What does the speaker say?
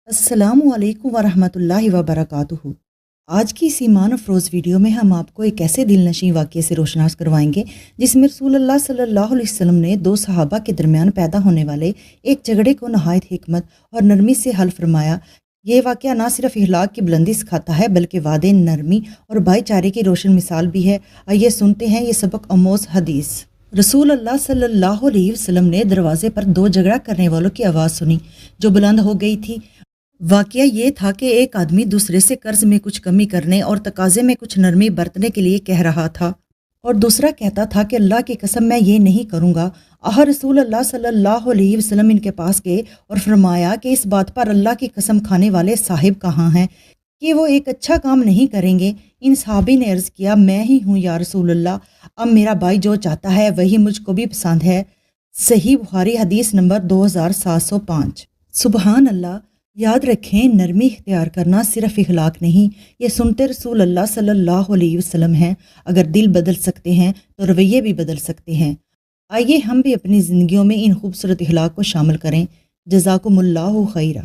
السلام علیکم ورحمۃ اللہ وبرکاتہ۔ آج کی اس ایمان افروز ویڈیو میں ہم آپ کو ایک ایسے دل نشیں واقعے سے روشناس کروائیں گے جس میں رسول اللہ صلی اللہ علیہ وسلم نے دو صحابہ کے درمیان پیدا ہونے والے ایک جھگڑے کو نہایت حکمت اور نرمی سے حل فرمایا۔ یہ واقعہ نہ صرف اخلاق کی بلندی سکھاتا ہے بلکہ وعدے، نرمی اور بھائی چارے کی روشن مثال بھی ہے۔ آئیے سنتے ہیں یہ سبق آموز حدیث۔ رسول اللہ صلی اللہ علیہ وسلم نے دروازے پر دو جھگڑا کرنے والوں کی آواز سنی جو بلند ہو گئی تھی۔ واقعہ یہ تھا کہ ایک آدمی دوسرے سے قرض میں کچھ کمی کرنے اور تقاضے میں کچھ نرمی برتنے کے لیے کہہ رہا تھا، اور دوسرا کہتا تھا کہ اللہ کی قسم میں یہ نہیں کروں گا۔ رسول اللہ صلی اللہ علیہ وسلم ان کے پاس گئے اور فرمایا کہ اس بات پر اللہ کی قسم کھانے والے صاحب کہاں ہیں کہ وہ ایک اچھا کام نہیں کریں گے؟ ان صحابی نے عرض کیا، میں ہی ہوں یا رسول اللہ، اب میرا بھائی جو چاہتا ہے وہی مجھ کو بھی پسند ہے۔ صحیح بخاری حدیث نمبر 2705۔ سبحان اللہ۔ یاد رکھیں، نرمی اختیار کرنا صرف اخلاق نہیں، یہ سنتے رسول اللہ صلی اللہ علیہ وسلم ہیں۔ اگر دل بدل سکتے ہیں تو رویے بھی بدل سکتے ہیں۔ آئیے ہم بھی اپنی زندگیوں میں ان خوبصورت اخلاق کو شامل کریں۔ جزاکم اللہ خیرہ۔